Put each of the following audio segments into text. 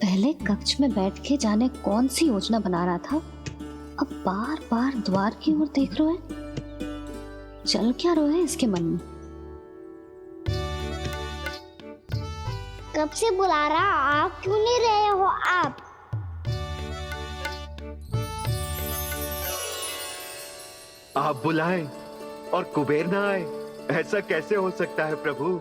पहले कक्ष में बैठ के जाने कौन सी योजना बना रहा था, अब बार बार द्वार की ओर देख रहे हैं। चल क्या रहे हैं इसके मन में? कब से बुला रहा, आप क्यों नहीं रहे हो? आप बुलाएं और कुबेर ना आए, ऐसा कैसे हो सकता है प्रभु?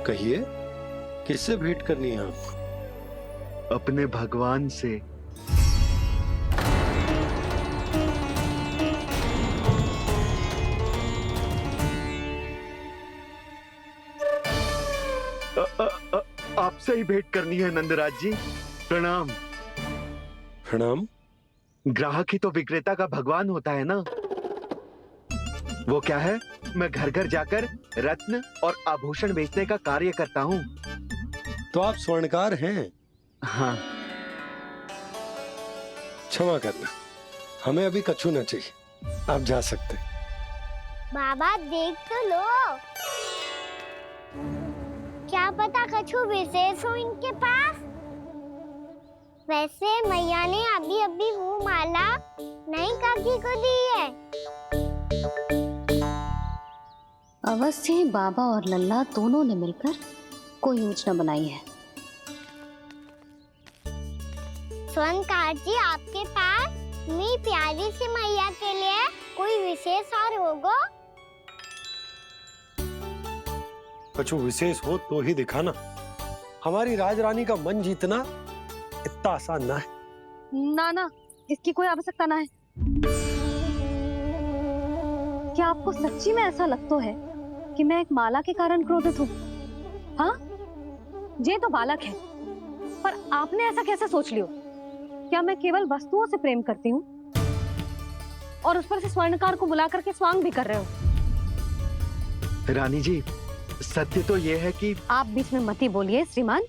कहिए, किससे भेंट करनी है आपको? अपने भगवान से। आपसे ही भेंट करनी है नंदराज जी। प्रणाम। प्रणाम। ग्राहक ही तो विक्रेता का भगवान होता है ना। वो क्या है, मैं घर घर जाकर रत्न और आभूषण बेचने का कार्य करता हूँ। तो आप स्वर्णकार हैं? हाँ। क्षमा करना, हमें अभी कछु न चाहिए, आप जा सकते। बाबा देख तो लो, क्या पता कछु विशेष हो इनके पास। वैसे मैया ने अभी अभी वो माला नई काकी को दी है। अवश्य ही बाबा और लल्ला दोनों ने मिलकर कोई योजना बनाई है। स्वर्णकार जी, आपके पास मेरी प्यारी सी मैया के लिए कोई विशेष और होगा? कछु विशेष हो तो ही दिखाना। हमारी राजरानी का मन जीतना इतना आसान ना है। ना ना, इसकी कोई आवश्यकता ना है। क्या आपको सच्ची में ऐसा लगता है कि मैं एक माला के कारण क्रोधित हूँ? हाँ, ये तो बालक है, पर आपने ऐसा कैसे सोच लियो? क्या मैं केवल वस्तुओं से प्रेम करती हूँ और उस पर से स्वर्णकार को बुला करके स्वांग भी कर रहे हो? रानी जी, सत्य तो ये है कि आप बीच में मती बोलिए श्रीमान।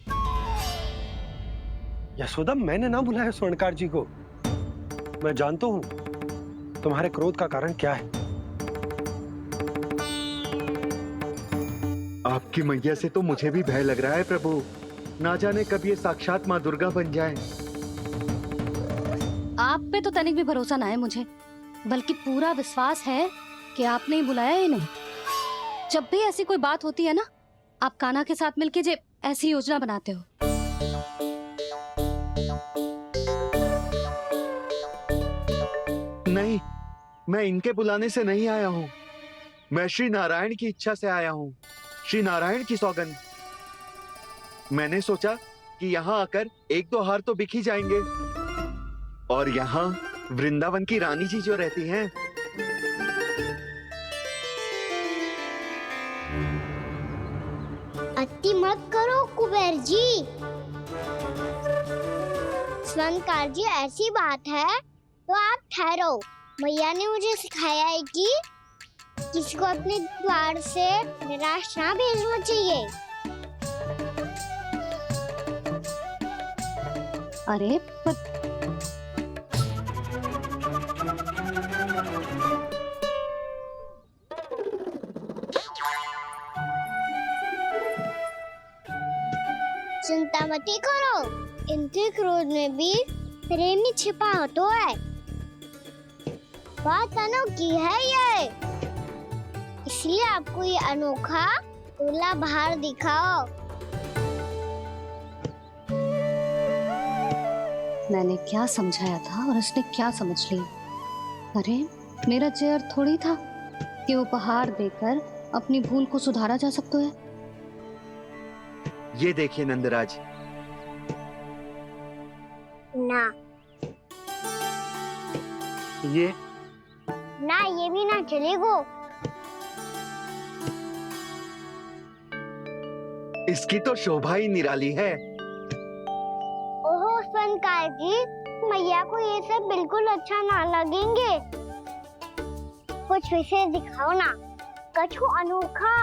यशोदा, मैंने ना बुलाया स्वर्णकार जी को। मैं जानता हूँ तुम्हारे क्रोध का कारण क्या है। आपकी मैया से तो मुझे भी भय लग रहा है प्रभु। ना जाने कब ये साक्षात माँ दुर्गा बन जाए। आप पे तो तनिक भी भरोसा ना है मुझे, बल्कि पूरा विश्वास है कि आपने ही बुलाया ही नहीं। जब भी ऐसी कोई बात होती है ना, आप कान्हा के साथ मिलके जे ऐसी योजना बनाते हो। नहीं, मैं इनके बुलाने से नहीं आया हूँ। मैं श्री नारायण की इच्छा से आया हूँ। श्री नारायण की सौगंध। मैंने सोचा कि यहाँ आकर एक दो हार तो बिक ही जाएंगे। और यहाँ वृंदावन की रानी जी जो रहती हैं, अति मत करो कुबेर जी। स्वर्णकार जी, ऐसी बात है तो आप ठहरो। मैया ने मुझे सिखाया है कि किसी को अपने द्वार से निराश ना भेजना चाहिए। अरे पर चिंता मत करो, इनके क्रोध में भी प्रेम ही छिपा तो है। बात अनोखी है ये, इसलिए आपको ये अनोखा दूल्हा बाहर दिखाओ। मैंने क्या समझाया था और उसने क्या समझ लिया? अरे मेरा चेयर थोड़ी था कि उपहार देकर अपनी भूल को सुधारा जा सकता है। ये देखिए नंदराज। ना ये ना, ये भी ना चलेगो। इसकी तो शोभा ही निराली है। ओहो स्वर्णकार जी, मैया को ये सब बिल्कुल अच्छा ना लगेंगे। कुछ विशेष दिखाओ ना, कछु अनोखा।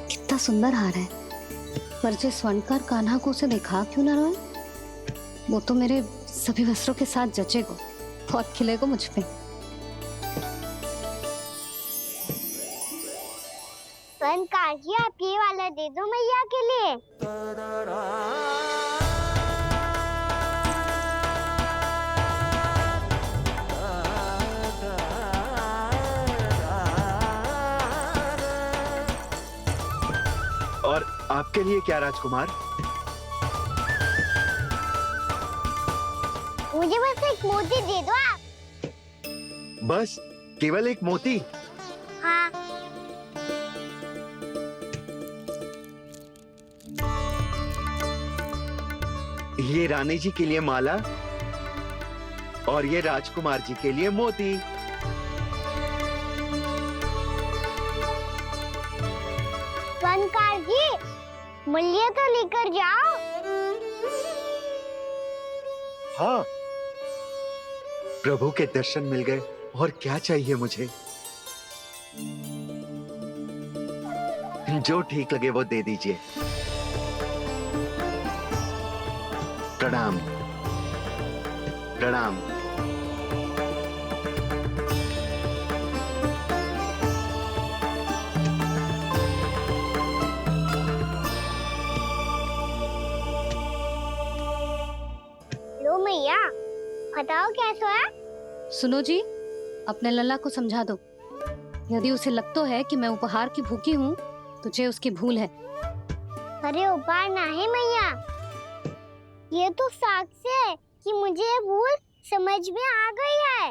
कितना सुंदर हार है, पर जो स्वर्णकार कान्हा को उसे दिखा क्यों ना रोए? वो तो मेरे सभी वस्त्रों के साथ जचेगा और खिलेगा मुझ पे। स्वर्णकार जी, आप ये वाला दे दो मैया के लिए। और आपके लिए क्या राजकुमार? मुझे बस एक मोती दे दो आप। बस केवल एक मोती? हाँ। ये रानी जी के लिए माला और ये राजकुमार जी के लिए मोती। स्वर्णकार जी, मूल्य तो लेकर जाओ। हाँ, प्रभु के दर्शन मिल गए, और क्या चाहिए मुझे? जो ठीक लगे वो दे दीजिए। प्रणाम प्रणाम। लो मैया, बताओ कैसा है? सुनो जी, अपने लल्ला को समझा दो। यदि उसे लगता है कि मैं उपहार की भूखी हूँ, तो ये उसकी भूल है। अरे उपहार ना है मैया, ये तो साक्ष्य है कि मुझे ये भूल समझ में आ गई है,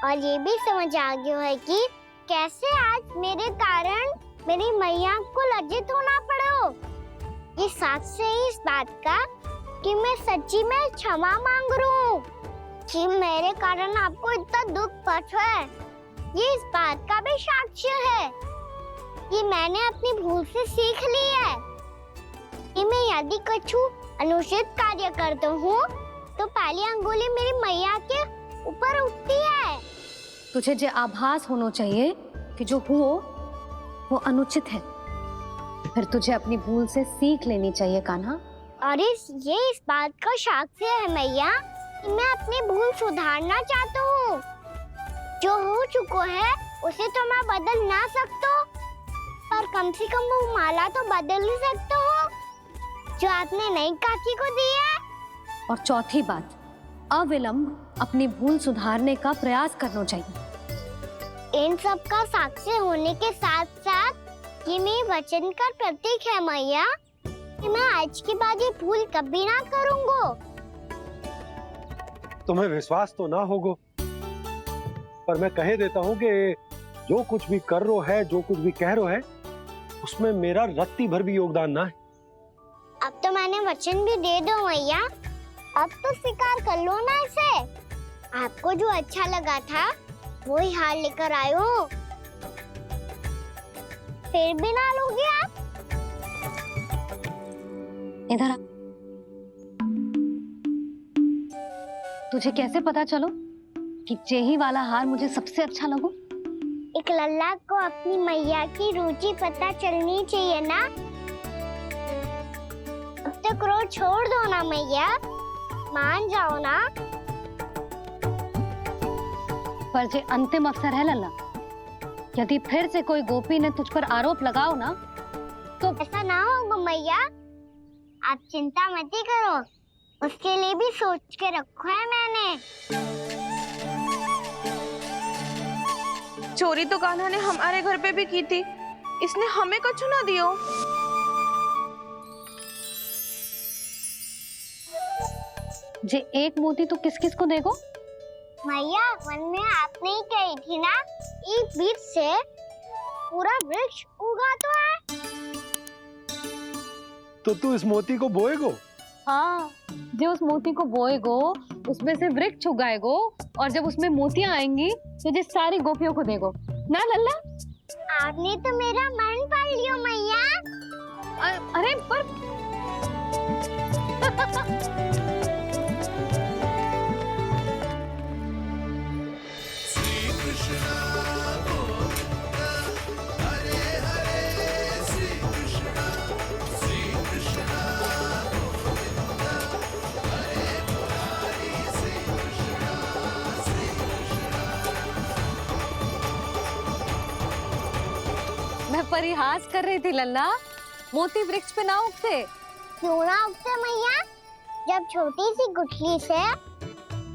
और ये भी समझ आ गया है कि कैसे आज मेरे कारण मेरी मैया को लज्जित होना पड़ो। ये साक्ष्य है इस बात का कि मैं सच्ची में क्षमा मांग रहा हूँ कि मेरे कारण आपको इतना दुख पहुंचा है। ये इस बात का भी साक्ष्य है कि मैंने अपनी भूल से सीख ली है कि मैं यदि कछु अनुचित कार्य करता हूँ तो पहली अंगुली मेरी मैया के ऊपर उठती है। तुझे जो आभास होना चाहिए कि जो हुआ वो अनुचित है, फिर तुझे अपनी भूल से सीख लेनी चाहिए कान्हा। और ये इस बात का साक्ष्य है मैया कि मैं अपनी भूल सुधारना चाहता हूँ। जो हो चुका है उसे तो मैं बदल ना सकता, पर कम से कम वो माला तो बदल ही सकता हूँ जो आपने नई काकी को दी है। और चौथी बात, अविलंब अपनी भूल सुधारने का प्रयास करना चाहिए। इन सब का साक्षी होने के साथ साथ ये मेरे वचन का प्रतीक है मैया कि मैं आज के बाद ये भूल कभी ना करूँगा। तुम्हें विश्वास तो ना होगो, पर मैं कह देता हूँ कि जो कुछ भी कर रो है, जो कुछ भी कह रो है, उसमें मेरा रत्ती भर भी योगदान ना है। अब तो मैंने वचन भी दे दो मैया, अब तो स्वीकार कर लो ना इसे। आपको जो अच्छा लगा था वही हार लेकर आयो, फिर भी ना लोगे आप? इधर आ। तुझे कैसे पता चलो कि यही वाला हार मुझे सबसे अच्छा लगो? एक लल्ला को अपनी मैया की रुचि पता चलनी चाहिए ना। अब तो क्रोध छोड़ दो ना मैया, मान जाओ ना। पर जे अंतिम अवसर है लल्ला, यदि फिर से कोई गोपी ने तुझ पर आरोप लगाओ ना तो ऐसा ना होगा मैया, आप चिंता मत ही करो, उसके लिए भी सोच के रखा है मैंने। चोरी तो कान्हा ने हमारे घर पे भी की थी, इसने हमें कछु ना दियो। जे एक मोती तो किस किस को देगो? मैया, मन में आपने ही कही थी ना, एक बीज से पूरा वृक्ष उगा तो है। तो तू इस मोती को बोएगो? हाँ, जो उस मोती को बोएगो उसमें से वृक्ष उगाएगो, और जब उसमें मोतियां आएंगी तो जो सारी गोपियों को देगो। ना लल्ला। आपने तो मेरा मन पढ़ लियो मैया। अरे पर मैं परिहास कर रही थी लल्ला, मोती वृक्ष पे ना उगते। क्यों ना उगते मैया? जब छोटी सी गुठली से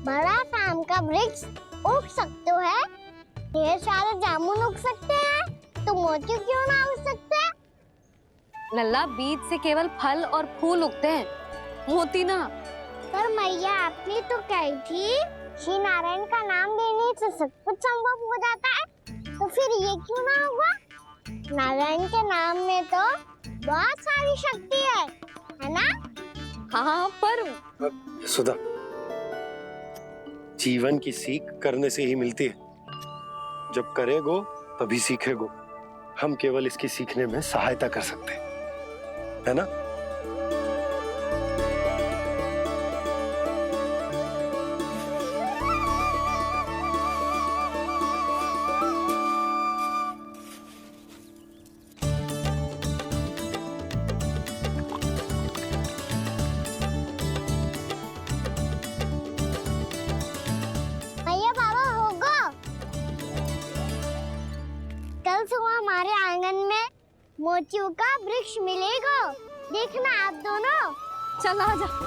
बड़ा आम का वृक्ष उग सकते है, ढेर सारे जामुन उग सकते हैं, तो मोती क्यों ना उग सकते? लल्ला, बीज से केवल फल और फूल उगते हैं, मोती ना। पर मैया आपने तो कही थी श्री नारायण का नाम लेने से सब कुछ संभव हो जाता है, तो फिर ये क्यों ना हुआ? नारायण के नाम में तो बहुत सारी शक्ति है ना? हाँ पर सुधा, जीवन की सीख करने से ही मिलती है। जब करेगो तभी सीखेगो। हम केवल इसकी सीखने में सहायता कर सकते हैं, है ना? भैया बाबा होगो, कल सुबह हमारे आंगन में मोतियों का वृक्ष मिलेगा। देखना आप दोनों। चल आजा।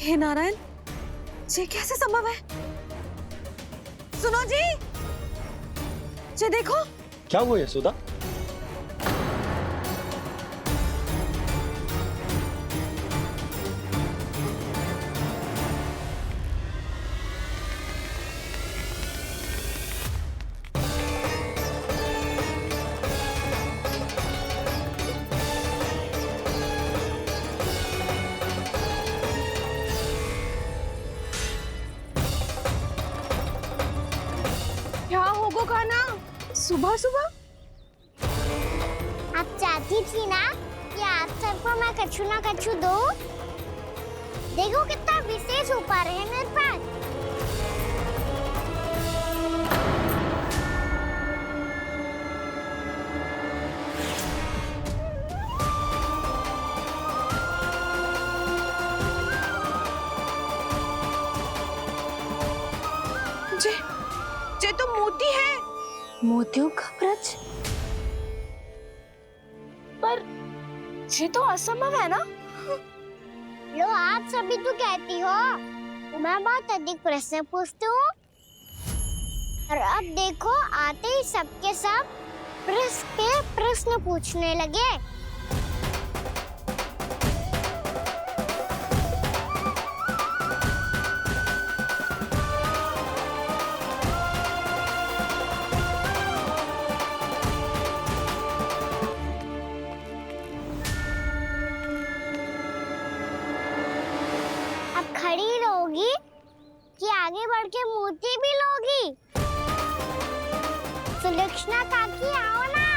हे नारायण, ये कैसे संभव है? सुनो जी, ये देखो। क्या हुआ यशोदा? क्या होगो खाना सुबह सुबह? आप चाहती थी ना कि आप सबको मैं कछु ना कछु दूं? देखो कितना विशेष उपहार है मेरे पास। जे तो मोती है। मोतियों का वृक्ष? पर ये तो असंभव है ना? लो, आप सभी तो कहती हो मैं बहुत अधिक प्रश्न पूछती हूँ, और अब देखो आते ही सबके सब प्रश्न पूछने लगे। खड़ी रहोगी कि आगे बढ़ के मोती भी लोगी? सुलक्षणा काकी आओ ना।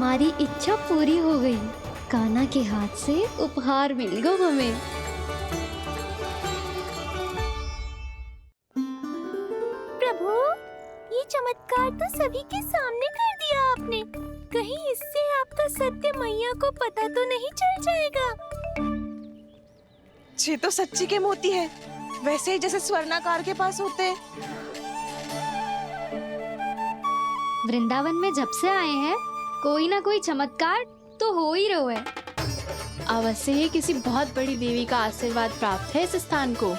हमारी इच्छा पूरी हो गई। कान्हा के हाथ से उपहार मिल गया हमें। प्रभु, ये चमत्कार तो सभी के सामने कर दिया आपने। कहीं इससे आपका सत्य मैया को पता तो नहीं चल जाएगा? ये तो सच्ची के मोती है, वैसे ही जैसे स्वर्णाकार के पास होते हैं। वृंदावन में जब से आए हैं कोई ना कोई चमत्कार तो हो ही रहा है। अवश्य ही किसी बहुत बड़ी देवी का आशीर्वाद प्राप्त है इस स्थान को।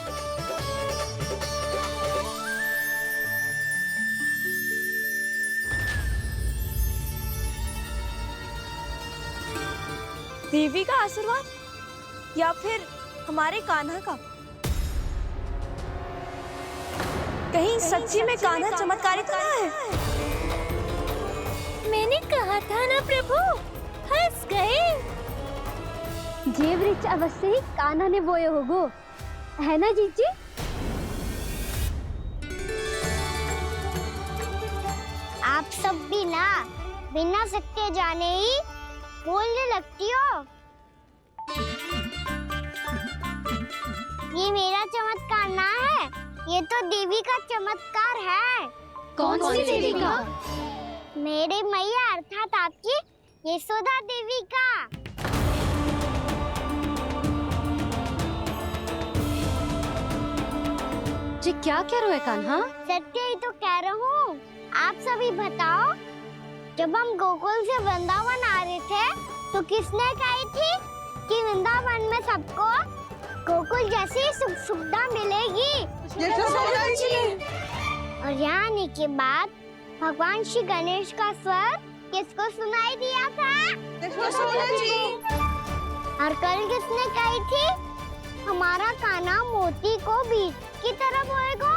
देवी का आशीर्वाद या फिर हमारे कान्हा का? कहीं सच्ची में कान्हा चमत्कारी तो ना है? मैंने कहा था ना प्रभु, हंस गए। जे वृक्ष अवश्य ही कान्हा ने बोए होगो, है ना जीजी? आप सब भी ना बिना सत्य जाने ही बोलने लगती हो। ये मेरा चमत्कार ना है, ये तो देवी का चमत्कार है। कौन सी देवी का? मेरे मैया अर्थात आपकी यशोदा देवी का। जी क्या कह रहे हो कान्हा? सत्य ही तो कह रहा हूँ। आप सभी बताओ, जब हम गोकुल से वृंदावन आ रहे थे तो किसने कही थी कि वृंदावन में सबको गोकुल जैसी सुख सुविधा मिलेगी? यशोदा जी। और यहाँ आने के बाद भगवान श्री गणेश का स्वर किसको सुनाई दिया था? यशोदा जी। और कल किसने कही थी हमारा कान्हा मोती को बीज की तरह बोएगा,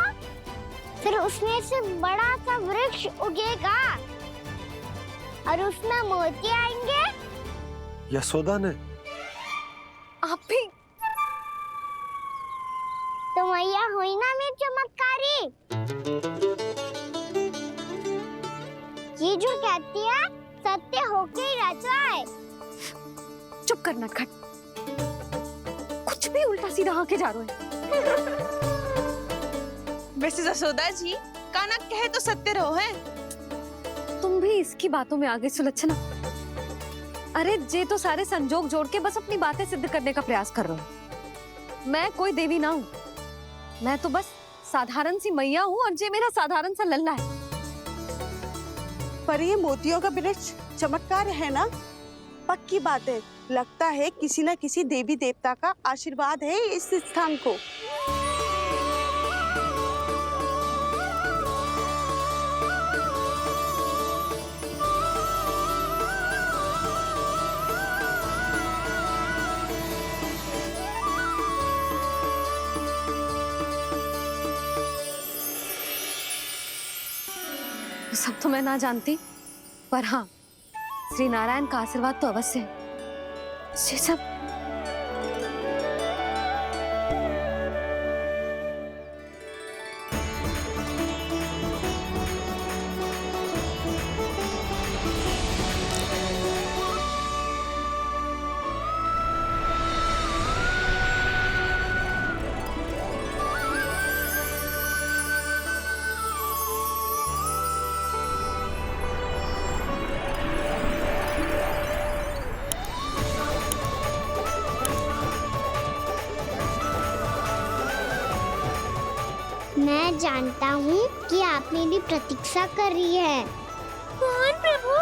फिर उसमें से बड़ा सा वृक्ष उगेगा और उसमें मोती आएंगे? यशोदा ने? आप भी? तो मैया हुई ना मेरी चमत्कारी। ये जो कहती है सत्य होके ही रहता है। चुप करना खट, कुछ भी उल्टा सीधा आके जा रहे हो। वैसे यशोदा जी, कान्हा कहे तो सत्य रहो है। तुम भी इसकी बातों में आगे सुलझना। अरे जे तो सारे संजोग जोड़ के बस अपनी बातें सिद्ध करने का प्रयास कर रहे हो। मैं कोई देवी ना हूँ, मैं तो बस साधारण सी मैया हूँ और जे मेरा साधारण सा लल्ला है। पर ये मोतियों का वृक्ष चमत्कार है ना? पक्की बात है, लगता है किसी न किसी देवी देवता का आशीर्वाद है इस स्थान को। सब तो मैं ना जानती, पर हाँ, श्री नारायण का आशीर्वाद तो अवश्य है। ये सब मैं जानता हूँ कि आप मेरी प्रतीक्षा कर रही है। कौन प्रभु?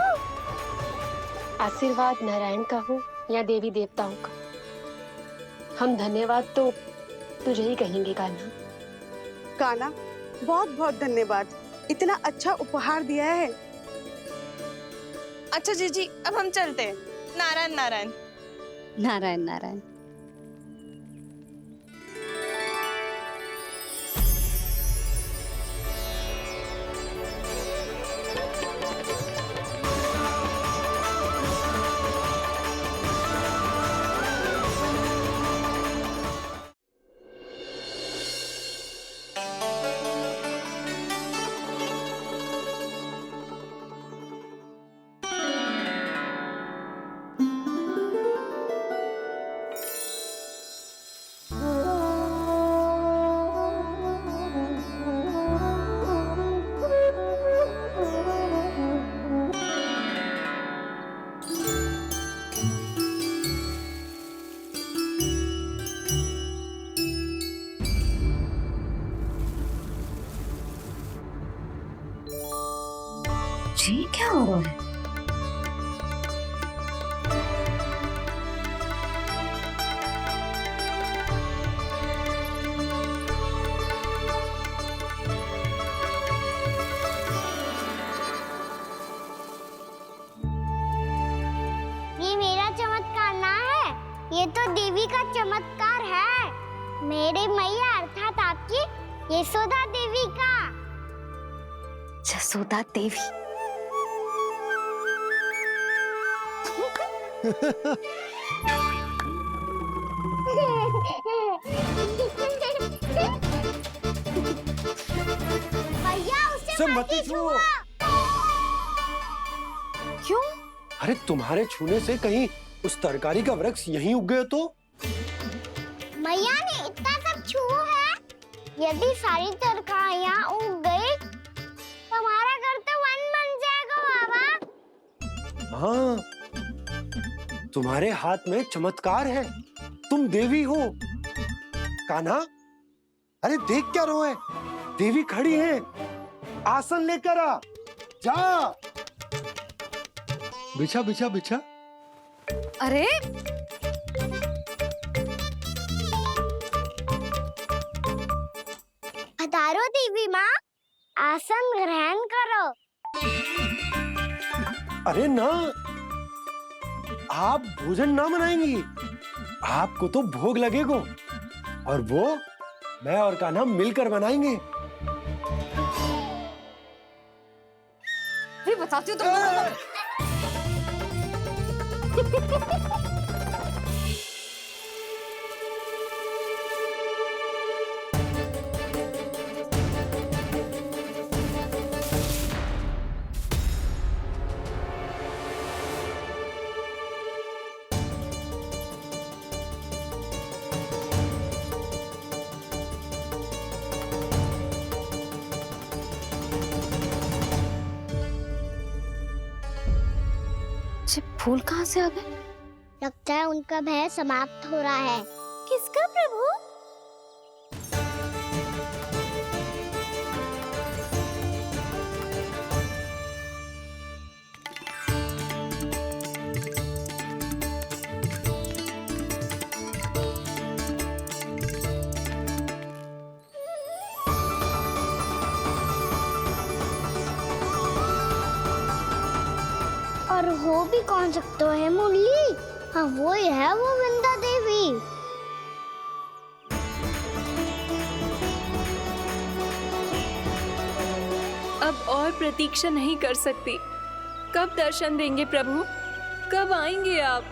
आशीर्वाद नारायण का हो या देवी देवताओं का, हम धन्यवाद तो तुझे ही कहेंगे कान्हा। कान्हा, बहुत बहुत धन्यवाद, इतना अच्छा उपहार दिया है। अच्छा जीजी, अब हम चलते हैं। नारायण नारायण। नारायण नारायण। क्या हो रहा है? ये मेरा चमत्कार ना है, ये तो देवी का चमत्कार है। मेरे मैया अर्थात आपकी यशोदा देवी का। जसोदा देवी। भैया उसे से मत मत छुओ। क्यों? अरे तुम्हारे छूने से कहीं उस तरकारी का वृक्ष यहीं उग गए तो? मैया ने इतना सब छुआ है, यदि सारी तरकारियां उग गई तो हमारा घर तो वन बन जाएगा बाबा। हाँ, तुम्हारे हाथ में चमत्कार है, तुम देवी हो। कान्हा, अरे देख क्या रोए, देवी खड़ी है, आसन लेकर आ, जा। बिछा बिछा बिछा। अरे पधारो देवी माँ, आसन ग्रहण करो। अरे ना, आप भोजन ना बनाएंगी, आपको तो भोग लगेगा और वो मैं और कान्हा मिलकर बनाएंगे। भी बताती हूँ तुमको। फूल कहाँ से आ गए? लगता है उनका भय समाप्त हो रहा है। किसका प्रभु? और वो भी कौन सकता है मुरली? हाँ वो ही है, वो वृंदा देवी। अब और प्रतीक्षा नहीं कर सकती। कब दर्शन देंगे प्रभु? कब आएंगे आप?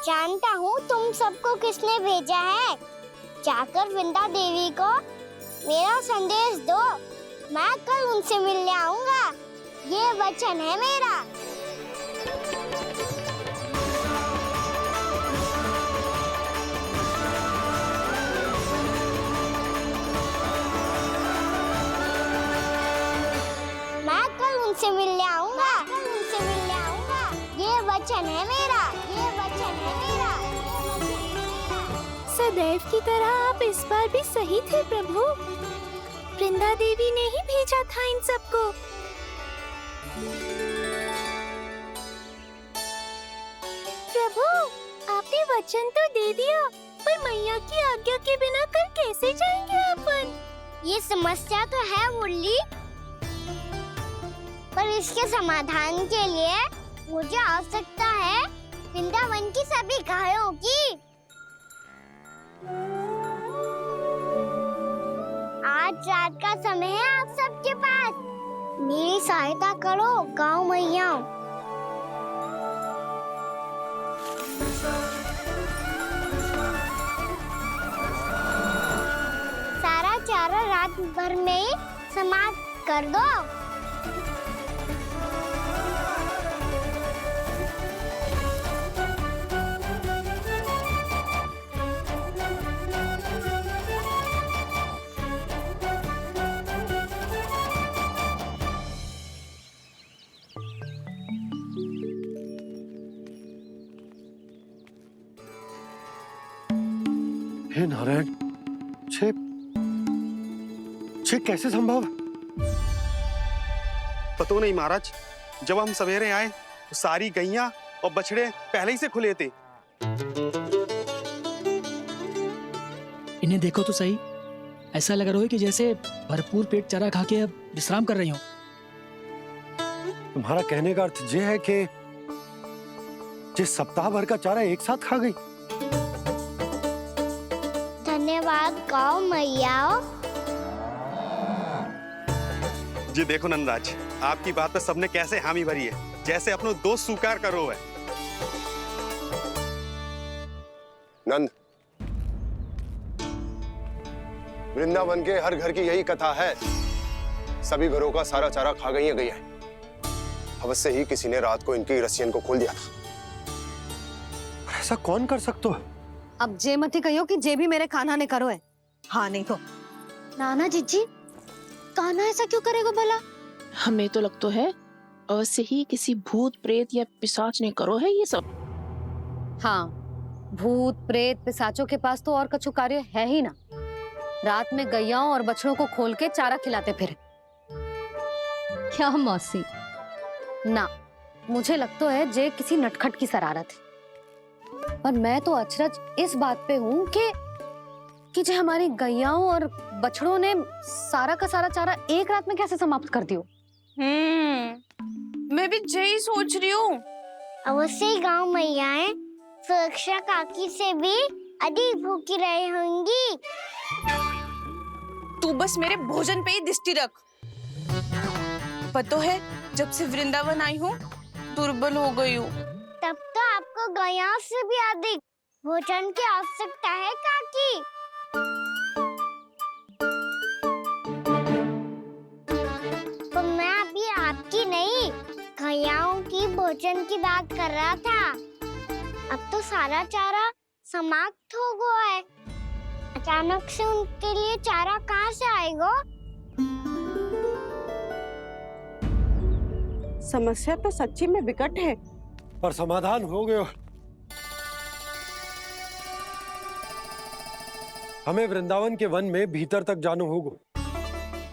जानता हूँ तुम सबको किसने भेजा है। जाकर वृंदा देवी को मेरा संदेश दो, मैं कल उनसे मिलने आऊंगा, ये वचन है मेरा। मैं कल उनसे मिलने आऊंगा, ये वचन है मेरा, ये वचन है मेरा। सदैव की तरह आप इस बार भी सही थे प्रभु। वृंदा देवी ने ही भेजा था इन सबको। प्रभु, आपने वचन तो दे दिया, पर मैया की आज्ञा के बिना कल कैसे जाएंगे अपन? ये समस्या तो है मुरली, पर इसके समाधान के लिए मुझे आवश्यकता है वृंदावन की सभी गायों की। आज रात का समय है आप सबके पास, मेरी सहायता करो गाँव मैया। सारा चारा रात भर में ही समाप्त कर दो। हे नारायण, छे छे कैसे संभव? पतो नहीं महाराज, जब हम सवेरे आए तो सारी गैया और बछड़े पहले ही से खुले थे। इन्हें देखो तो सही, ऐसा लग रहा है कि जैसे भरपूर पेट चारा खा के अब विश्राम कर रही हूँ। तुम्हारा कहने का अर्थ ये है कि जिस सप्ताह भर का चारा एक साथ खा गई। धन्यवाद गाओ मैया। जी देखो नंदराज, आपकी बात पे सबने कैसे हामी भरी है, जैसे अपनो दोस्त स्वीकार करो है। नंद, वृंदावन के हर घर की यही कथा है। सभी घरों का सारा चारा खा गई है गैया। अवश्य ही किसी ने रात को इनकी रस्सियन को खोल दिया था। ऐसा कौन कर सकता है? अब जे मती कहियो कि जे भी मेरे कान्हा ने करो है। हाँ नहीं तो नाना जीजी, कान्हा ऐसा क्यों करेगा भला? हमें तो लगता है अवश्य ही किसी भूत प्रेत या पिशाच ने करो है ये सब। हाँ, भूत प्रेत पिशाचों के पास तो और कछु कार्य है ही ना। रात में गैयाओं और बछड़ों को खोल के चारा खिलाते फिर। क्या मौसी? ना, मुझे लगता है जे किसी नटखट की शरारत है। पर मैं तो अचरज इस बात पे हूँ कि जो हमारी गैयाओं और बछड़ों ने सारा का सारा चारा एक रात में कैसे समाप्त कर दियो। मैं भी यही सोच रही हूँ। अवश्य ही गाँव मैयाएं सुरक्षा काकी से भी अधिक भूखी रही होंगी। तू बस मेरे भोजन पे ही दृष्टि रख। पता है, जब से वृंदावन आई हूँ दुर्बल हो गई हूँ। तब तो आपको गैयाओं से भी अधिक भोजन की आवश्यकता है काकी। तो मैं अभी आपकी नहीं, गैयाओं की भोजन की बात कर रहा था। अब तो सारा चारा समाप्त हो गया है। अचानक से उनके लिए चारा कहाँ से आएगा? समस्या तो सच्ची में विकट है, पर समाधान हो गयो। हमें वृंदावन के वन में भीतर तक जाना होगा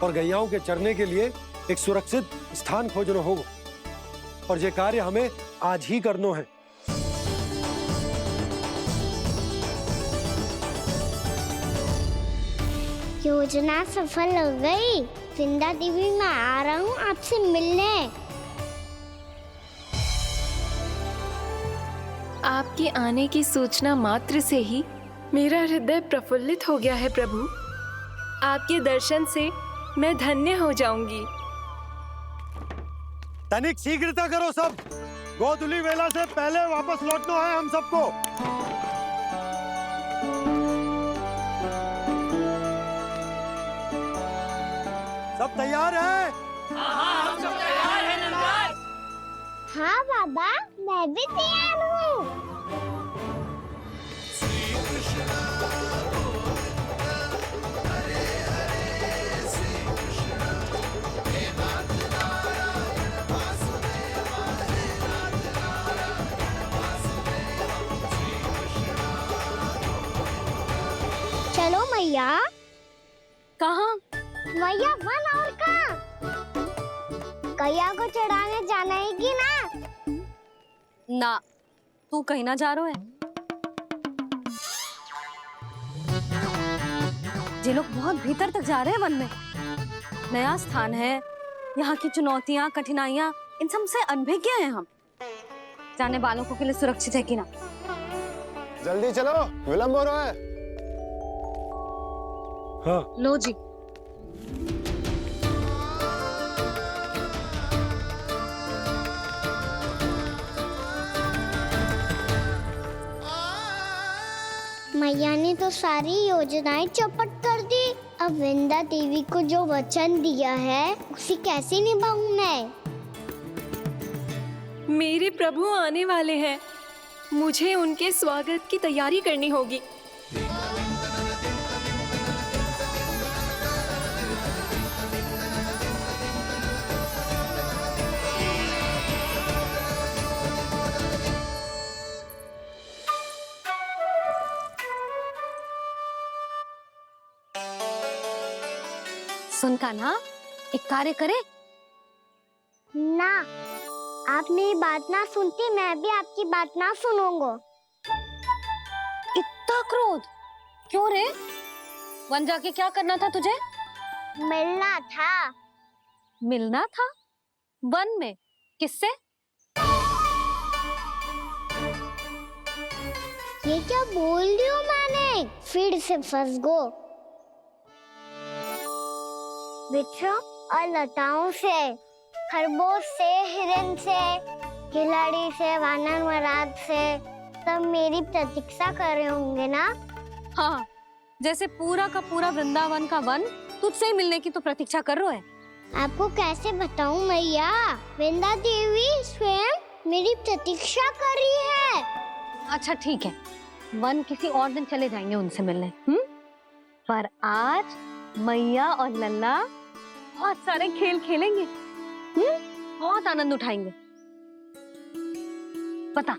और गैयाओं के चरने के लिए एक सुरक्षित स्थान खोजना होगा। और ये कार्य हमें आज ही करना है। योजना सफल हो गई। वृंदा देवी, मैं आ रहा हूँ आपसे मिलने। आपके आने की सूचना मात्र से ही मेरा हृदय प्रफुल्लित हो गया है प्रभु। आपके दर्शन से मैं धन्य हो जाऊंगी। तनिक शीघ्रता करो सब। गोधुली वेला से पहले वापस लौटना है हम सबको। सब तैयार है? हाँ, हम सब तैयार हैं नंदराज। हाँ बाबा, मैं भी तैयार हूँ। चलो मैया। कहाँ? मैया वन और कहाँ? गैया को चढ़ाने जाना है कि ना? ना, तू कहीं ना जा रहा है। ये लोग बहुत भीतर तक जा रहे हैं वन में। नया स्थान है, यहाँ की चुनौतियाँ, कठिनाइयाँ, इन सब से अनभिज्ञ हैं हम। जाने वालों के लिए सुरक्षित है कि ना? जल्दी चलो, विलंब हो रहा है। हाँ। लो जी। मैया ने तो सारी योजनाएं चौपट कर दी। अब वृंदा देवी को जो वचन दिया है उसे कैसे निभाऊं मैं? मेरे प्रभु आने वाले हैं, मुझे उनके स्वागत की तैयारी करनी होगी। सुन कान्हा, एक कार्य करे। ना, आप मेरी बात ना सुनती, मैं भी आपकी बात ना सुनूंगा। इतना क्रोध क्यों रे? वन जाके क्या करना था तुझे? मिलना था। मिलना था? वन में? किससे? ये क्या बोल रही हूँ मैंने? फिर से फंस गो। वृक्षों और लताओं से, खरगोश से, हिरन से, खिलाड़ी से, वानर महाराज से, सब मेरी प्रतीक्षा कर रहे होंगे ना? हाँ, जैसे पूरा का पूरा वृंदावन का वन तुझसे ही मिलने की तो प्रतीक्षा कर रहा है। आपको कैसे बताऊं मैया? वृंदा देवी स्वयं मेरी प्रतीक्षा कर रही है। अच्छा ठीक है, वन किसी और दिन चले जाएंगे उनसे मिलने। पर आज मैया और लल्ला बहुत सारे खेल खेलेंगे। बहुत आनंद उठाएंगे। पता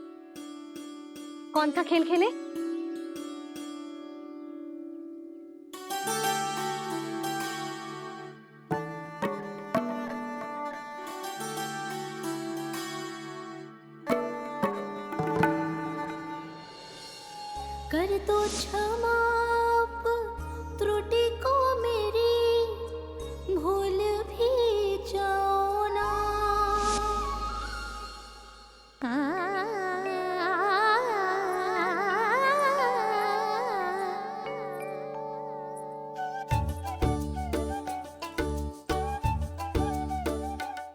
कौन सा खेल खेले? कर दो क्षमा त्रुटि को मेरी, भूल भी जाओ ना।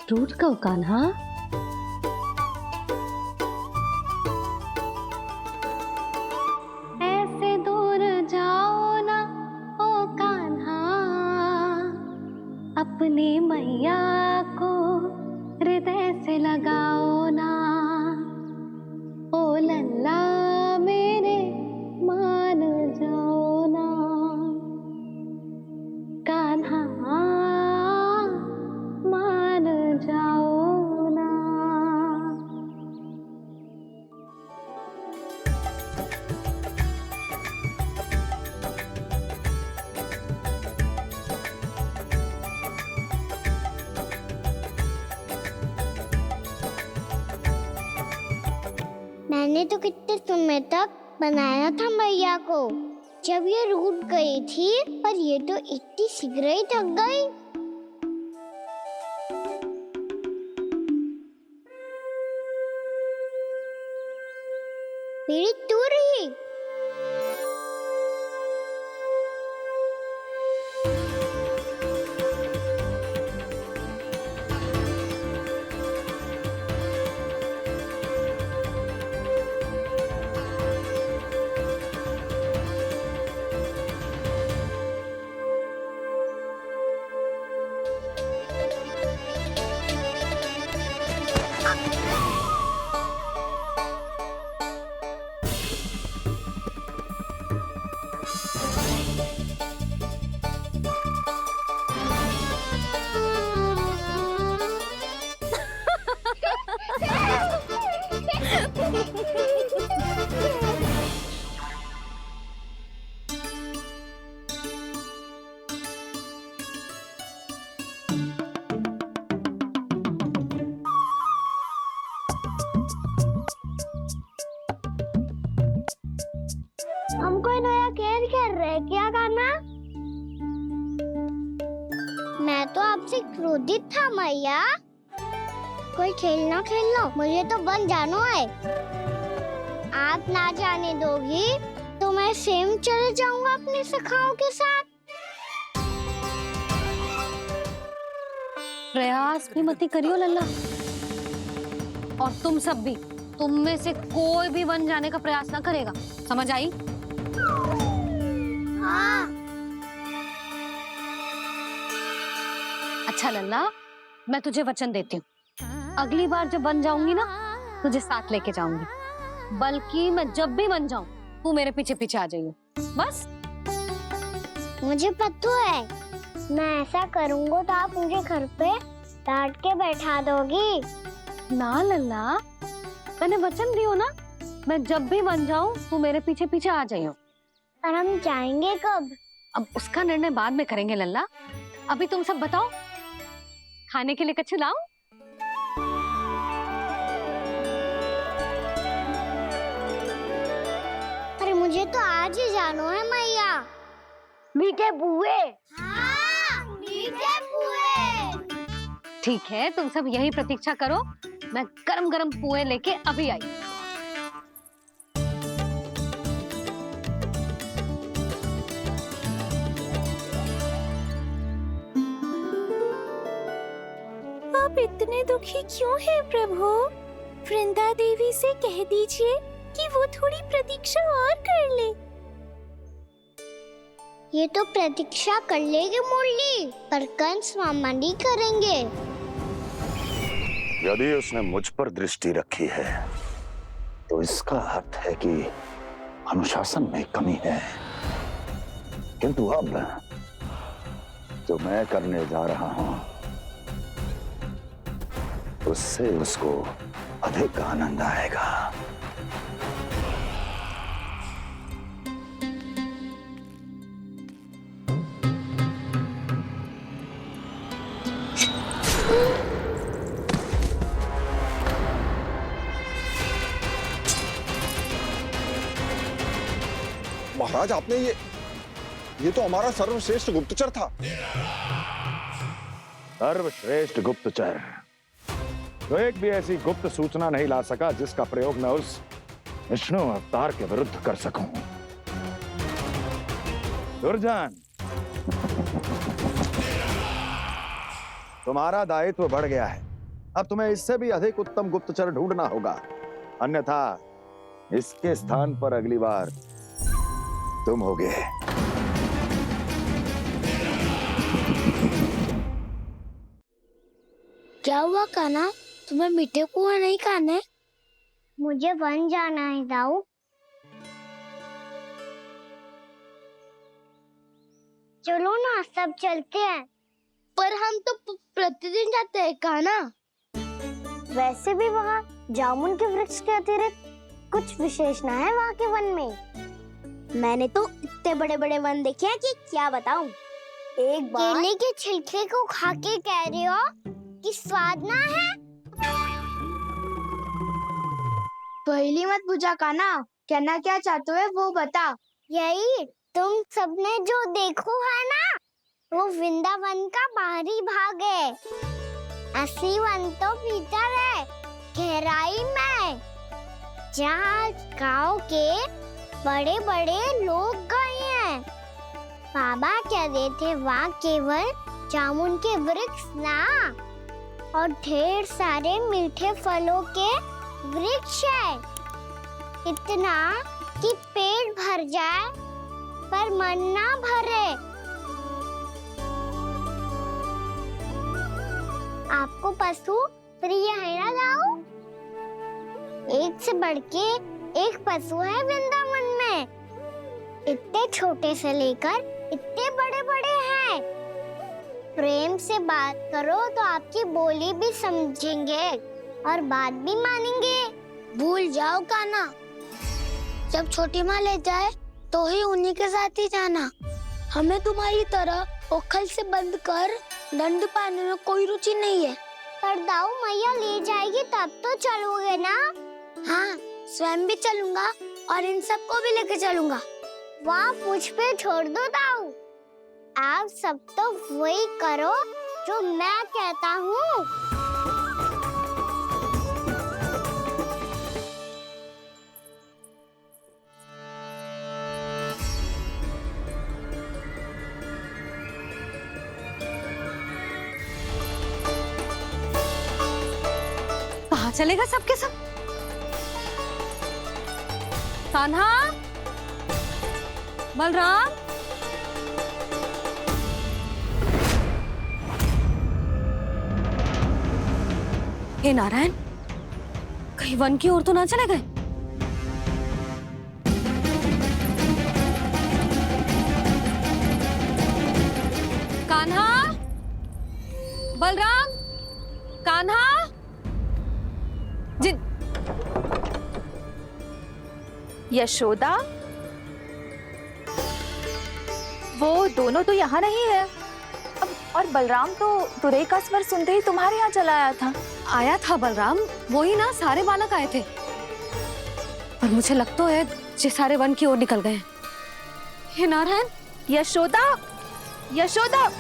टूट कब कान्हा? ऐसे दूर जाओ ना ओ कान्हा, अपनी मैया को हृदय से लगाओ ना। ओ लल्ला मेरे मान जाओ ना, कान्हा मान जाओ ना। मैंने तो कितने समय तक बनाया था मैया को, जब ये रूठ गई थी, पर ये तो इतनी शीघ्र ही थक गई। मेरी तू रही। हम कोई नया खेल खेल रहे हैं क्या करना? मैं तो आपसे क्रोधित था मैया। कोई खेलना खेलना, मुझे तो बन जानो है। आप ना जाने दोगी तो मैं स्वयं चले जाऊंगा अपने सखाओं के साथ। प्रयास भी मत करियो लल्ला, और तुम सब भी, तुम में से कोई भी वन जाने का प्रयास ना करेगा, समझ आई? हाँ। अच्छा लल्ला, मैं तुझे वचन देती हूँ, अगली बार जब वन जाऊंगी ना, तुझे साथ लेके जाऊंगी। बल्कि मैं जब भी वन जाऊं, तू मेरे पीछे पीछे आ जाइयो, बस। मुझे पता है, मैं ऐसा करूंगा तो आप मुझे घर पे डांट के बैठा दोगी। ना लल्ला, मैंने वचन दियो ना, मैं जब भी वन जाऊं, तू मेरे पीछे पीछे आ जाइयो। पर हम जाएंगे कब? अब उसका निर्णय बाद में करेंगे लल्ला। अभी तुम सब बताओ, खाने के लिए कछु लाऊं? अरे मुझे तो आज ही जाना है मैया। मीठे पुए। हाँ, मीठे पुए। ठीक है, तुम सब यही प्रतीक्षा करो, मैं गरम गरम पुए लेके अभी आई। आप इतने दुखी क्यों हैं प्रभु? वृंदा देवी से कह दीजिए कि वो थोड़ी प्रतीक्षा और कर ले। ये तो प्रतीक्षा कर लेगी मुरली, पर कंस मामा नहीं करेंगे। यदि उसने मुझ पर दृष्टि रखी है तो इसका अर्थ है कि अनुशासन में कमी है। किंतु अब जो मैं करने जा रहा हूं उससे उसको अधिक आनंद आएगा। महाराज, आपने ये तो हमारा सर्वश्रेष्ठ गुप्तचर था। सर्वश्रेष्ठ गुप्तचर तो एक भी ऐसी गुप्त सूचना नहीं ला सका जिसका प्रयोग मैं उस विष्णु अवतार के विरुद्ध कर सकूं। दुर्जन, तुम्हारा दायित्व बढ़ गया है। अब तुम्हें इससे भी अधिक उत्तम गुप्तचर ढूंढना होगा, अन्यथा इसके स्थान पर अगली बार तुम होगे। क्या हुआ कान्हा, तुम्हें मीठे पुआ नहीं खाने? मुझे वन जाना है दाऊ। चलो ना, सब चलते हैं। पर हम तो प्रतिदिन जाते हैं कान्हा। वैसे भी वहाँ जामुन के वृक्ष के अतिरिक्त कुछ विशेष ना है वहाँ के वन में। मैंने तो इतने बड़े बड़े वन देखे हैं कि क्या बताऊं। एक बार केले के छिलके को खा के कह रहे हो कि स्वाद ना है? पहली मत बुझा कान्हा, कहना क्या चाहते हो वो बता। यही तुम सबने जो देखो है ना, वो वृंदावन का बाहरी भाग है। असली वन तो भीतर है, गहराई में, जहाँ गांव के बड़े बड़े लोग गए हैं। बाबा कहते थे वहाँ केवल जामुन के वृक्ष ना, और ढेर सारे मीठे फलों के वृक्ष है। इतना कि पेट भर जाए पर मन ना भरे। आपको पशु प्रिय है ना दाऊ? एक से बढ़ के एक पशु है वृंदावन में। इतने छोटे से लेकर इतने बड़े बड़े हैं। प्रेम से बात करो तो आपकी बोली भी समझेंगे और बात भी मानेंगे। भूल जाओ कान्हा, जब छोटी माँ ले जाए तो ही उन्हीं के साथ ही जाना। हमें तुम्हारी तरह ओखल से बंद कर दंड पाने में कोई रुचि नहीं है। पर दाऊ मैया ले जाएगी तब तो चलोगे ना? हाँ, स्वयं भी चलूंगा और इन सबको भी लेके चलूंगा। वाह, मुझ पे छोड़ दो दाऊ। आप सब तो वही करो जो मैं कहता हूँ। कहाँ चलेगा सबके सब? कान्हा, बलराम, हे नारायण, कहीं वन की ओर तो ना चले गए? कान्हा, बलराम, कान्हा, जिन यशोदा, वो दोनों तो यहाँ नहीं है। अब और बलराम तो तुरई का स्वर सुनते ही तुम्हारे यहाँ चला आया था। आया था बलराम, वही ना सारे बालक आए थे। पर मुझे लगता है ये सारे वन की ओर निकल गए हैं। हे नारायण! यशोदा, यशोदा!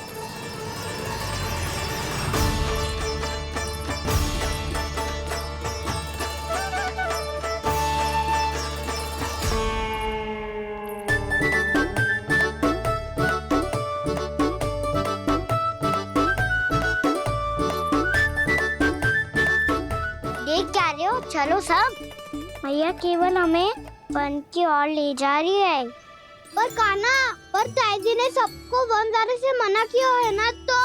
देख क्या रहे हो? चलो सब। मैया केवल हमें वन की ओर ले जा रही है। पर कान्हा, पर ताईजी ने सबको वन जाने से मना किया है ना तो?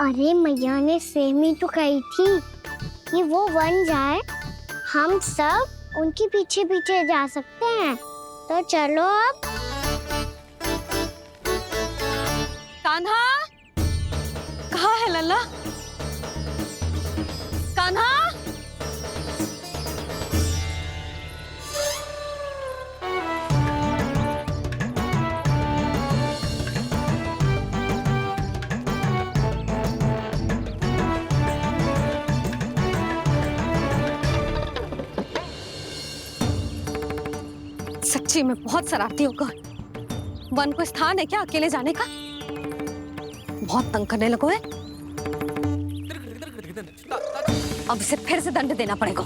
अरे मैया ने सेमी तो कही थी कि वो वन जाए, हम सब उनके पीछे पीछे जा सकते हैं। तो चलो अब। कान्हा, कहाँ है लल्ला? कान्हा! सच्ची में बहुत शरारती होगा। वन को स्थान है क्या अकेले जाने का? बहुत तंग करने लगो है। अब इसे फिर से दंड देना पड़ेगा।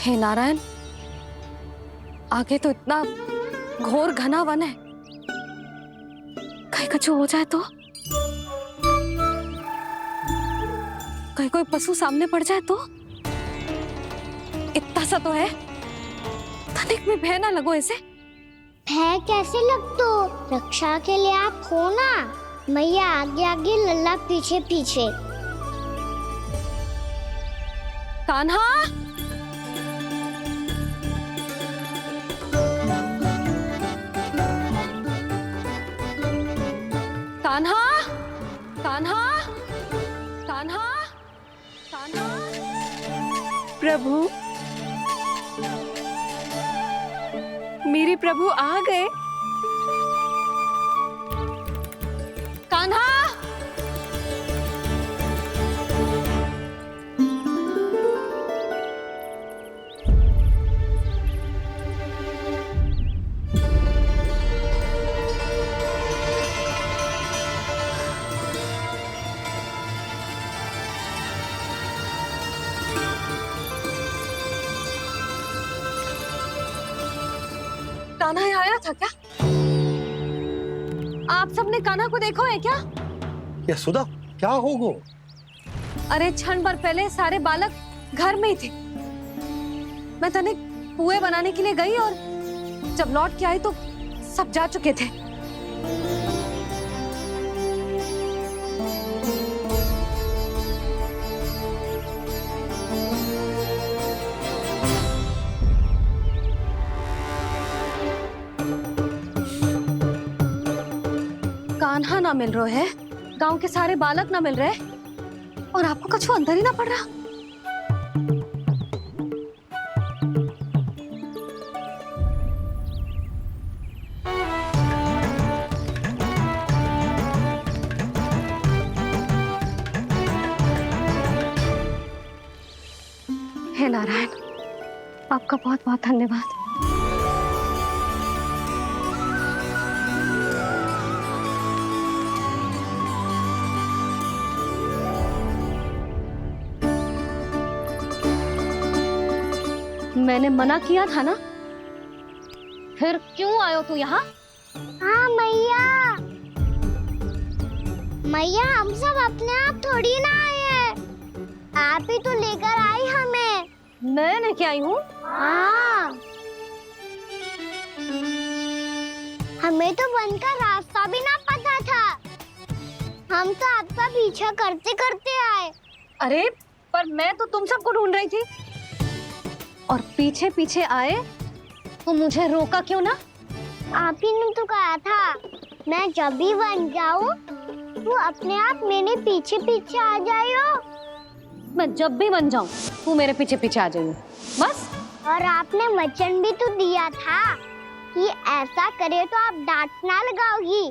हे नारायण, आगे तो इतना घोर घना वन है, कहीं कुछ हो जाए तो? कहीं कोई पशु सामने पड़ जाए तो? इतना सा तो है, तनिक भी भय ना लगो इसे। भय कैसे लग तो? रक्षा के लिए आप हो ना। मैया आगे आगे, लल्ला पीछे पीछे। कान्हा! कान्हा! कान्हा! कान्हा! कान्हा! प्रभु, मेरे प्रभु आ गए। कान्हा! कान्हा यहाँ आया था क्या? आप सबने कान्हा को देखो है क्या? यशोदा, क्या हो गो? अरे क्षण भर पहले सारे बालक घर में ही थे। मैं तनिक पुए बनाने के लिए गई और जब लौट के आई तो सब जा चुके थे। कान्हा ना मिल रहे है, गांव के सारे बालक ना मिल रहे, और आपको कुछ अंदर ही ना पड़ रहा। हे नारायण, आपका बहुत बहुत धन्यवाद। मैंने मना किया था ना, फिर क्यों आयो तू यहाँ? हाँ मैया, मैया हम सब अपने आप थोड़ी ना आए हैं, आप ही तो लेकर आई हमें। मैं लेके आई हूँ? हाँ, हमें तो वन का रास्ता भी ना पता था, हम तो आपका पीछा करते करते आए। अरे पर मैं तो तुम सबको ढूंढ रही थी, और पीछे पीछे आए तो मुझे रोका क्यों ना? आप ही ने तो कहा था मैं जब भी बन जाऊं तू अपने आप मेरे पीछे पीछे आ जाइयो। मैं जब भी बन जाऊं तू मेरे पीछे पीछे आ जाइयो बस। और आपने वचन भी तो दिया था कि ऐसा करे तो आप डांट ना लगाओगी,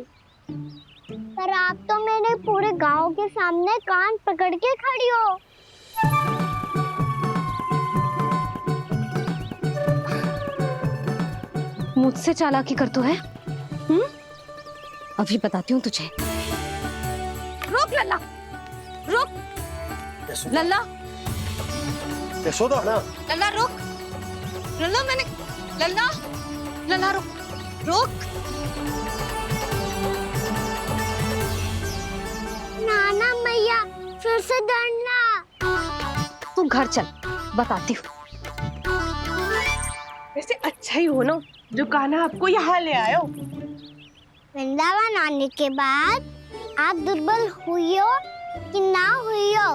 पर आप तो मेरे पूरे गांव के सामने कान पकड़ के खड़ी हो। मुझसे चालाकी कर तो है? अभी बताती हूँ तुझे। रुक लल्ला, रुक लल्ला, यशोदा ना लल्ला रुक, लल्ला मैंने, लल्ला, लल्ला रुक, रुक। नाना मैया फिर से डरना। तू घर चल, बताती हूँ। वैसे अच्छा ही हो ना जो कान्हा आपको यहाँ ले आयो। वृंदावन आने के बाद आप दुर्बल हुई हो कि ना हुई हो,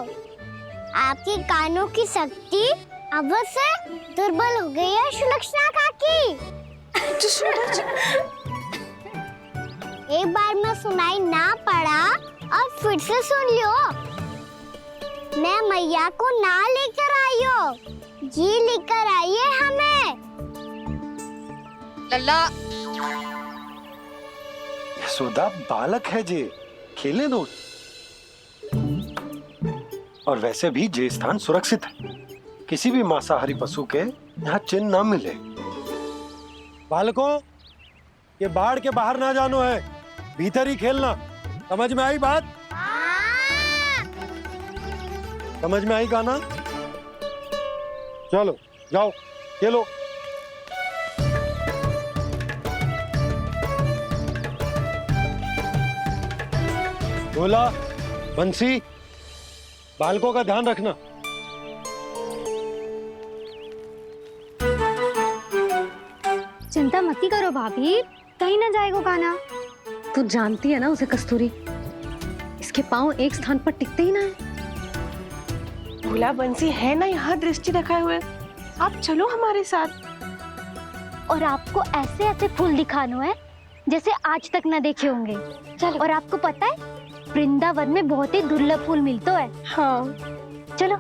आपके कानों की शक्ति अब से दुर्बल हो गई है सुलक्षणा काकी। एक बार में सुनाई ना पड़ा और फिर से सुन लियो। मैं मैया को ना लेकर आई हो, जी लेकर आई है हमें। लल्ला, यशोदा बालक है जे, खेलने दो। और वैसे भी जे स्थान सुरक्षित है, किसी भी मांसाहारी पशु के यहाँ चिन्ह ना मिले। बालकों, ये बाढ़ के बाहर ना जानो है, भीतर ही खेलना। समझ में आई बात? समझ में आई गाना? चलो जाओ खेलो। बोला बंसी, बालकों का ध्यान रखना। चिंता मत करो भाभी, कहीं ना जाएगा कान्हा। तू जानती है ना उसे कस्तूरी, इसके पांव एक स्थान पर टिकते ही ना है। भोला बंसी है ना यहाँ दृष्टि रखाए हुए, आप चलो हमारे साथ। और आपको ऐसे ऐसे फूल दिखानो है जैसे आज तक न देखे होंगे। चलो। और आपको पता है वृंदावन में बहुत ही दुर्लभ फूल मिलते हैं। हाँ चलो।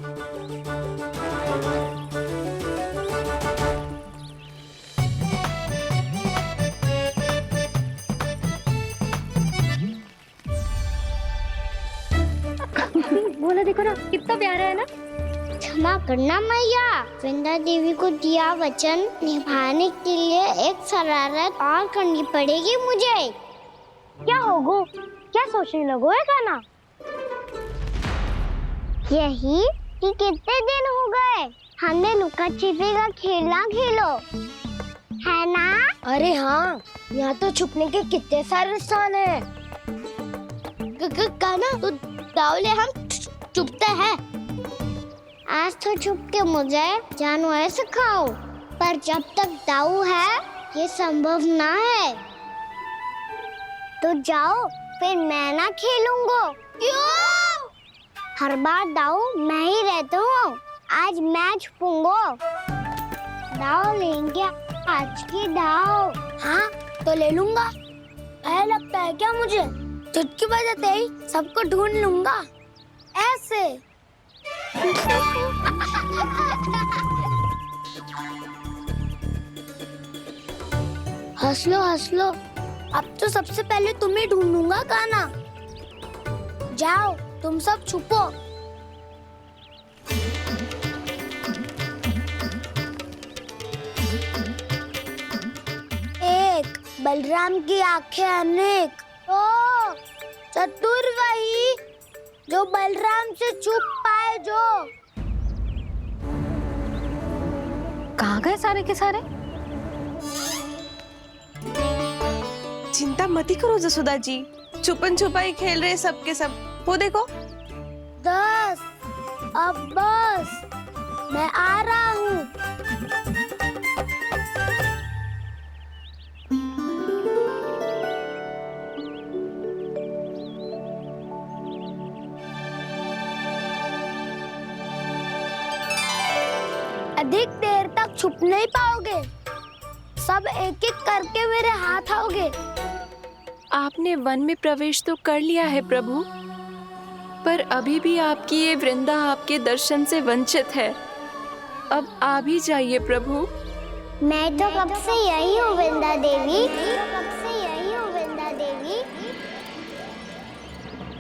बोला देखो ना कितना प्यारा है ना। क्षमा करना मैया, वृंदा देवी को दिया वचन निभाने के लिए एक शरारत और करनी पड़ेगी मुझे। क्या होगो? क्या सोचने लगो है कान्हा? यही कि कितने दिन हो गए हमने लुका छिपी का खेलना खेलो, है ना? अरे हाँ, यहाँ तो छुपने के कितने सारे स्थान है। कान्हा तो दावले हम छुपते हैं। आज तो छुप के मुझे जानवर सिखाओ, पर जब तक दाऊ है ये संभव ना है। तो जाओ, फिर मैं ना खेलूंगा। क्यों? हर बार दाऊ मैं ही रहता हूँ, आज मैं छुपूंगा। दाऊ लेंगे आज की दाऊ। हाँ तो ले लूंगा। ऐसा लगता है क्या मुझे? चुटकी बजाते ही सबको ढूंढ लूंगा ऐसे। हंस लो, अब तो सबसे पहले तुम्हें ढूंढूंगा कान्हा। जाओ तुम सब छुपो। एक बलराम की आंखें अनेक, ओ चतुर वही जो बलराम से छुप पाए। जो कहाँ गए सारे के सारे? चिंता मत करो जसोदा जी, छुपन छुपाई खेल रहे सब के सब। वो देखो 10, अब बस, मैं आ रहा हूँ। अधिक देर तक छुप नहीं पाओगे, सब एक एक करके मेरे हाथ आओगे। आपने वन में प्रवेश तो कर लिया है प्रभु, पर अभी भी आपकी ये वृंदा आपके दर्शन से वंचित है। अब आ भी जाइए प्रभु। मैं तो कब से यही हूँ वृंदा देवी, कब से यही हूँ वृंदा देवी।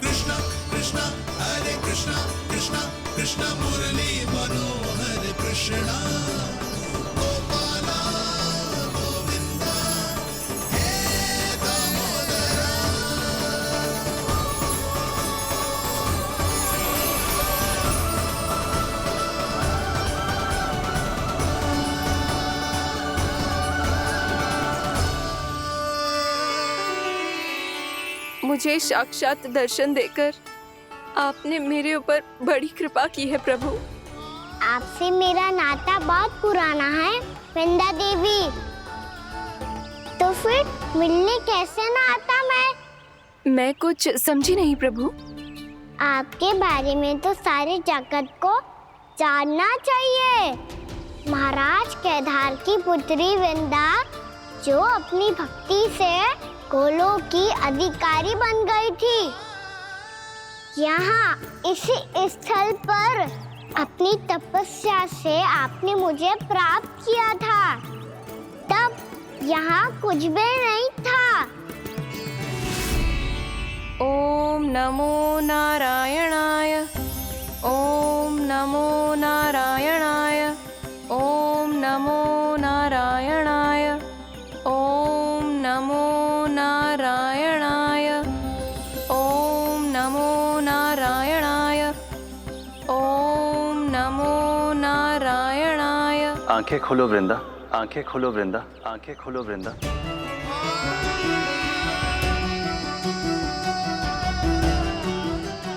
कृष्णा कृष्णा हरे कृष्णा कृष्णा कृष्णा मुरली मनोहर कृष्णा गोपाला गोविंदा हे दामोदरा। मुझे साक्षात दर्शन देकर आपने मेरे ऊपर बड़ी कृपा की है प्रभु। आपसे मेरा नाता बहुत पुराना है वृंदा देवी, तो फिर मिलने कैसे ना आता मैं कुछ समझी नहीं प्रभु। आपके बारे में तो सारे जगत को जानना चाहिए। महाराज केदार की पुत्री वृंदा जो अपनी भक्ति से गोलोक की अधिकारी बन गई थी, यहाँ इसी स्थल पर अपनी तपस्या से आपने मुझे प्राप्त किया था। तब यहाँ कुछ भी नहीं था। ओम नमो नारायणाय, ओम नमो नारायणाय, ओम नमो नारायणाय, ओम नमो नारायणाय, ओम नमो नारायणाय, ओम नमो नारायणाय। आंखें खोलो वृंदा, आंखें खोलो वृंदा, आंखें खोलो वृंदा।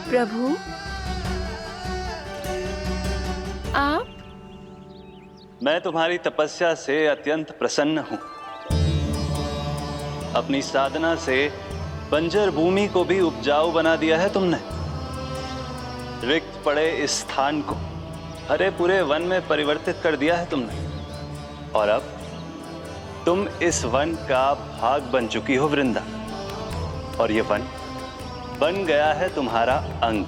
प्रभु आप? मैं तुम्हारी तपस्या से अत्यंत प्रसन्न हूं। अपनी साधना से बंजर भूमि को भी उपजाऊ बना दिया है तुमने। रिक्त पड़े इस स्थान को हरे पूरे वन में परिवर्तित कर दिया है तुमने, और अब तुम इस वन का भाग बन चुकी हो वृंदा, और ये वन बन गया है तुम्हारा अंग।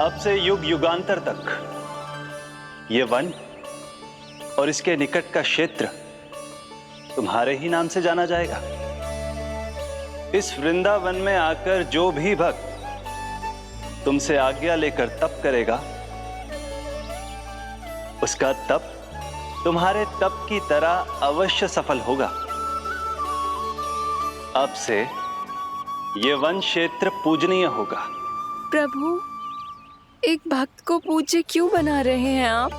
अब से युग युगांतर तक ये वन और इसके निकट का क्षेत्र तुम्हारे ही नाम से जाना जाएगा। इस वृंदावन में आकर जो भी भक्त तुमसे आज्ञा लेकर तप करेगा, उसका तप तुम्हारे तप की तरह अवश्य सफल होगा। अब से ये वन क्षेत्र पूजनीय होगा। प्रभु, एक भक्त को पूज्य क्यों बना रहे हैं आप?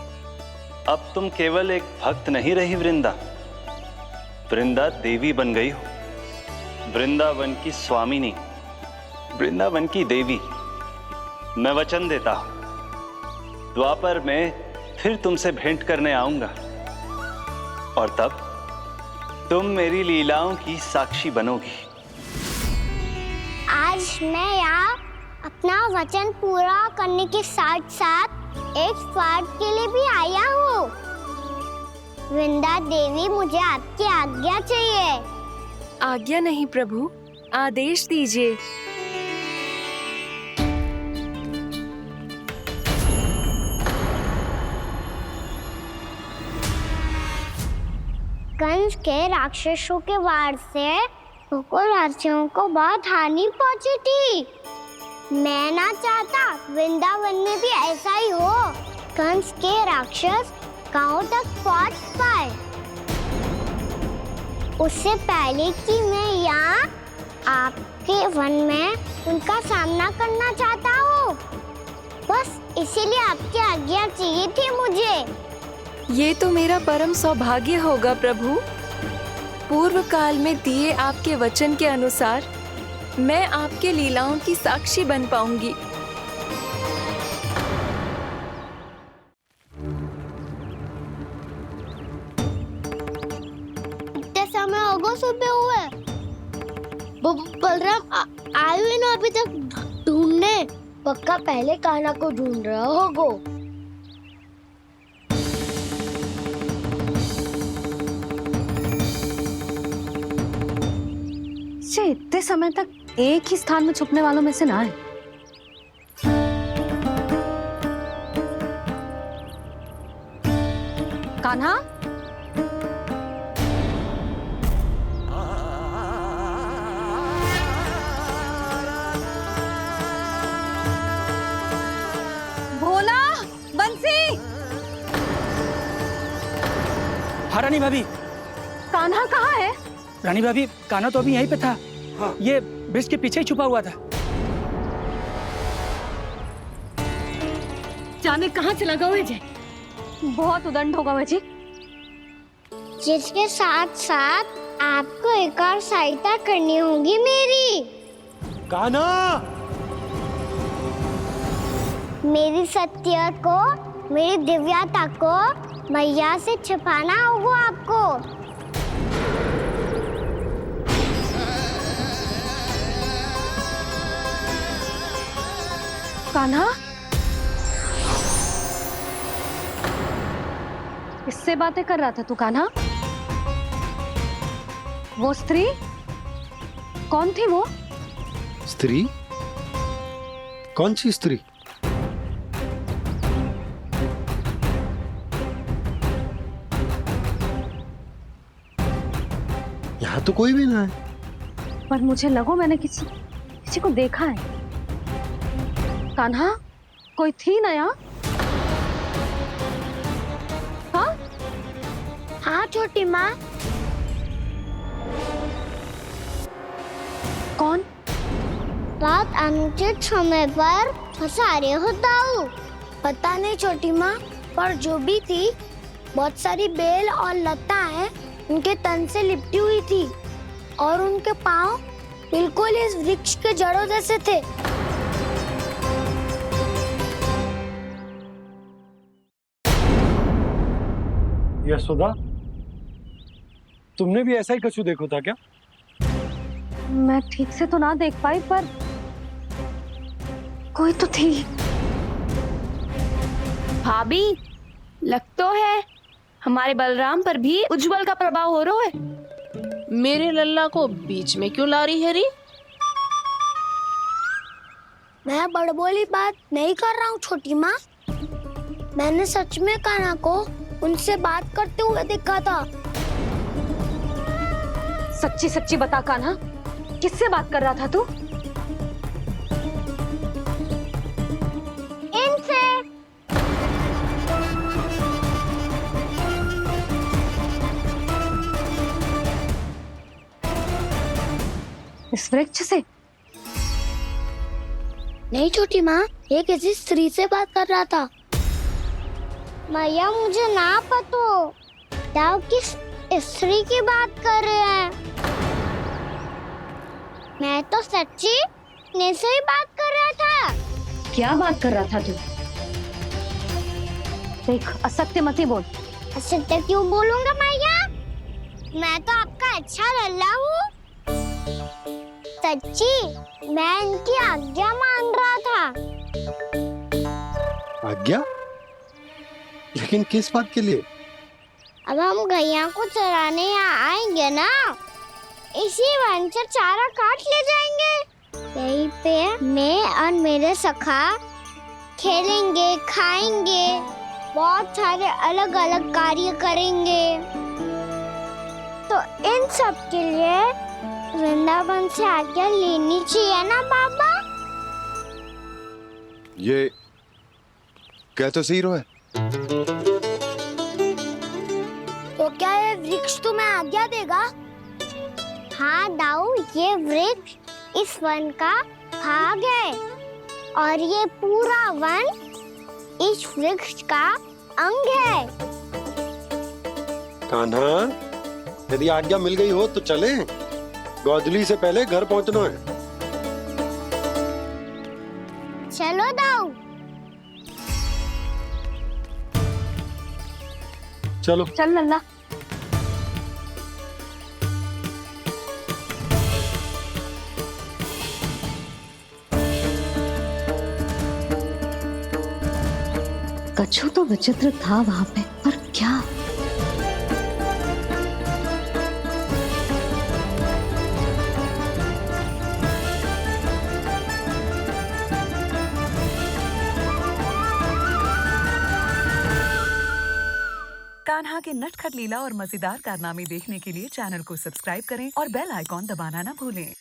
अब तुम केवल एक भक्त नहीं रही वृंदा, वृंदा देवी बन गई हो। वृंदावन की स्वामिनी, वृंदावन की देवी। मैं वचन देता हूं, द्वापर में फिर तुमसे भेंट करने आऊंगा, और तब तुम मेरी लीलाओं की साक्षी बनोगी। आज मैं यहाँ अपना वचन पूरा करने के साथ साथ एक स्वार्थ के लिए भी आया हूँ। वृंदा देवी, मुझे आपकी आज्ञा चाहिए। आज्ञा नहीं प्रभु, आदेश दीजिए। कंस के राक्षसों के वार से गोकुलवासियों को बहुत हानि पहुंची थी। मैं ना चाहता वृंदावन में भी ऐसा ही हो। कंस के राक्षस गांव तक पहुंच पाए, उससे पहले कि मैं यहाँ आपके वन में उनका सामना करना चाहता हूँ। बस इसीलिए आपकी आज्ञा चाहिए थी मुझे। ये तो मेरा परम सौभाग्य होगा प्रभु। पूर्व काल में दिए आपके वचन के अनुसार मैं आपके लीलाओं की साक्षी बन पाऊंगी। इतने समय होगा सुबह हुए, बलराम आए हुए ना अभी तक ढूंढने। पक्का पहले कान्हा को ढूंढ रहा होगा। बच्चे इतने समय तक एक ही स्थान में छुपने वालों में से ना है। कान्हा, भोला, बंसी। हाँ रानी भाभी। कान्हा कहाँ है? रानी भाभी, कान्हा तो अभी यहीं पे था। हाँ। ये ब्रिज के पीछे ही छुपा हुआ था। जाने कहाँ चला गया है जय? बहुत उदंड होगा वजी। जिसके साथ साथ आपको एक और सहायता करनी होगी मेरी। कान्हा, मेरी सत्य को, मेरी दिव्यता को मैया से छिपाना होगा आपको। कान्हा, किससे बातें कर रहा था तू कान्हा? वो स्त्री कौन थी? वो स्त्री? कौन सी स्त्री? यहाँ तो कोई भी ना है। पर मुझे लगो मैंने किसी को देखा है। कान्हा, कोई थी ना यहाँ? हाँ? हाँ छोटी माँ। कौन? रात अनुचित समय पर फंसा रहे हो दाऊ। पता नहीं छोटी माँ, पर जो भी थी बहुत सारी बेल और लता है उनके तन से लिपटी हुई थी और उनके पाँव बिल्कुल इस वृक्ष के जड़ों जैसे थे। यशोदा, तुमने भी ऐसा ही कछु देखो था क्या? मैं ठीक से तो ना देख पाई, पर कोई तो थी। भाभी, लग तो है हमारे बलराम पर भी उज्जवल का प्रभाव हो रहा है। मेरे लल्ला को बीच में क्यों ला रही है री? मैं बड़बोली बात नहीं कर रहा हूँ छोटी माँ। मैंने सच में कान्हा को उनसे बात करते हुए देखा था। सच्ची सच्ची बता कान्हा, किससे बात कर रहा था तू? इनसे। इस वृक्ष से? नहीं छोटी माँ, ये किसी स्त्री से बात कर रहा था। मैया मुझे ना पतो दाऊ किस स्त्री की बात कर रहे हैं। मैं तो सच्ची ने से ही बात कर रहा था। क्या बात कर रहा था तू? देख, असत्य मत ही बोल। असत्य क्यों बोलूंगा मैया? मैं तो आपका अच्छा लल्ला हूँ। सच्ची मैं इनकी आज्ञा मान रहा था। आज्ञा? लेकिन किस बात के लिए? अब हम गैया को चराने यहाँ आएंगे ना, इसी वन से चारा काट ले जाएंगे। यहीं पे मैं और मेरे सखा खेलेंगे, खाएंगे, बहुत सारे अलग अलग कार्य करेंगे। तो इन सब के लिए वृंदावन से आज्ञा लेनी चाहिए ना बाबा? ये क्या तो सही रो है? तो क्या ये वृक्ष तुम्हें आज्ञा देगा? हाँ दाऊ, ये वृक्ष इस वन का भाग है और ये पूरा वन इस वृक्ष का अंग है। कान्हा, यदि आज्ञा मिल गई हो तो चले। गोधली से पहले घर पहुंचना है। चलो दाऊ। चलो चल लल्ला। कछु तो विचित्र था वहां पे, पर क्या? कान्हा के नटखट लीला और मजेदार कारनामे देखने के लिए चैनल को सब्सक्राइब करें और बेल आइकॉन दबाना ना भूलें।